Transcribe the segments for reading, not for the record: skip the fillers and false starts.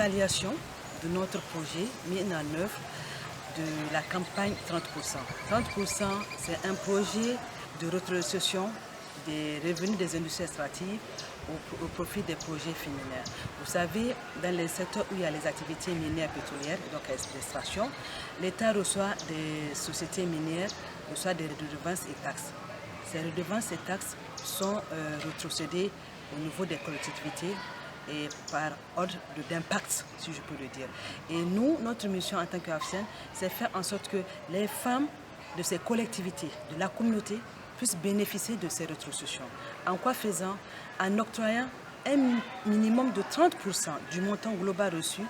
l'évaluation de notre projet mis en œuvre de la campagne 30%. 30%, c'est un projet de rétrocession des revenus des industries extractives au profit des projets féminins. Vous savez, dans les secteurs où il y a les activités minières pétrolières, donc l'extraction, l'État reçoit des sociétés minières, reçoit des redevances et taxes. Ces redevances et taxes sont rétrocédées au niveau des collectivités et par ordre d'impact, si je peux le dire. Et nous, notre mission en tant qu'AFSEN, c'est faire en sorte que les femmes de ces collectivités, de la communauté, puissent bénéficier de ces rétrocessions. En quoi faisant? En octroyant un minimum de 30% du montant global reçu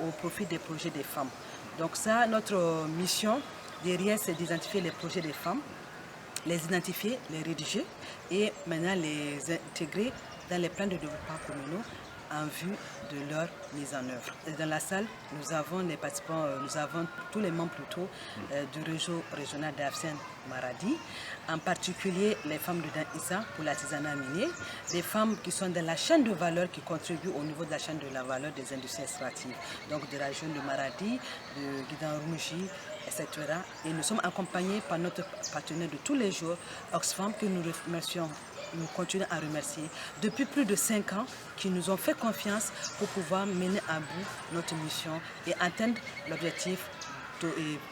au profit des projets des femmes. Donc ça, notre mission derrière, c'est d'identifier les projets des femmes, les identifier, les rédiger et maintenant les intégrer dans les plans de développement communaux en vue de leur mise en œuvre. Et dans la salle, nous avons les participants, nous avons tous les membres plutôt du réseau régional d'AFSEN Maradi, en particulier les femmes de Danissa pour l'artisanat minier, les femmes qui sont dans la chaîne de valeur qui contribuent au niveau de la chaîne de la valeur des industries extractives, donc de la région de Maradi, de Guidan-Rougi, etc. Et nous sommes accompagnés par notre partenaire de tous les jours, Oxfam, que nous remercions. Nous continuons à remercier depuis plus de 5 ans qui nous ont fait confiance pour pouvoir mener à bout notre mission et atteindre l'objectif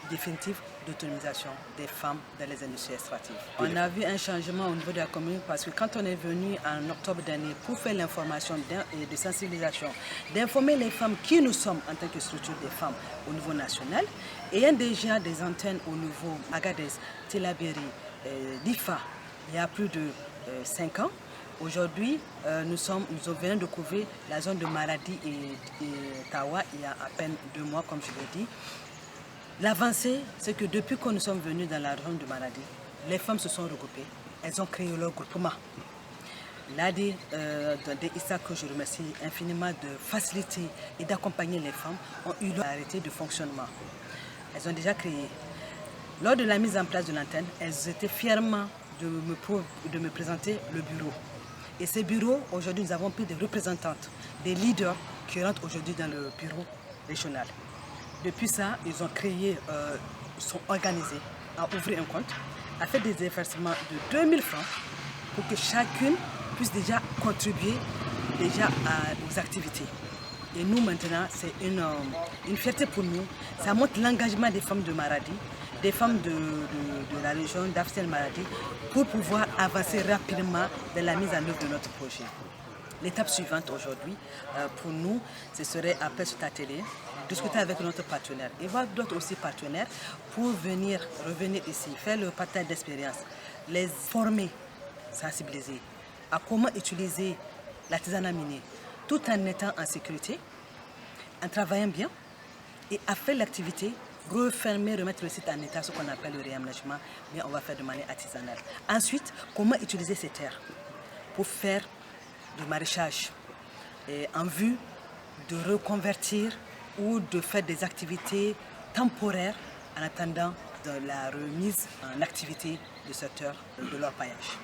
définitif d'autonomisation des femmes dans les industries extractives. On a vu un changement au niveau de la commune parce que quand on est venu en octobre dernier pour faire l'information et de sensibilisation, d'informer les femmes qui nous sommes en tant que structure des femmes au niveau national, ayant déjà des antennes au niveau Agadez, Tillabéri, Difa, il y a plus de 5 ans. Aujourd'hui, nous venons de couvrir la zone de Maradi et Tawa il y a à peine 2 mois, comme je l'ai dit. L'avancée, c'est que depuis que nous sommes venus dans la zone de Maradi, les femmes se sont regroupées, elles ont créé leur groupement. L'AD Issa, que je remercie infiniment de faciliter et d'accompagner les femmes, ont eu leur arrêté de fonctionnement. Elles ont déjà créé. Lors de la mise en place de l'antenne, elles étaient fièrement de me présenter le bureau. Et ces bureaux, aujourd'hui, nous avons pris des représentantes, des leaders qui rentrent aujourd'hui dans le bureau régional. Depuis ça, ils ont créé, sont organisés à ouvrir un compte, à faire des investissements de 2000 francs pour que chacune puisse déjà contribuer déjà aux activités. Et nous, maintenant, c'est une fierté pour nous. Ça montre l'engagement des femmes de Maradi, des femmes de la région d'Afsel Maradi, pour pouvoir avancer rapidement dans la mise en œuvre de notre projet. L'étape suivante aujourd'hui, pour nous, ce serait après cet atelier, discuter avec notre partenaire et voir d'autres aussi partenaires pour revenir ici, faire le partage d'expérience, les former, sensibiliser à comment utiliser l'artisanat minier tout en étant en sécurité, en travaillant bien et à faire l'activité, refermer, remettre le site en état, ce qu'on appelle le réaménagement, mais on va faire de manière artisanale. Ensuite, comment utiliser ces terres pour faire du maraîchage en vue de reconvertir ou de faire des activités temporaires en attendant de la remise en activité du secteur de l'orpaillage.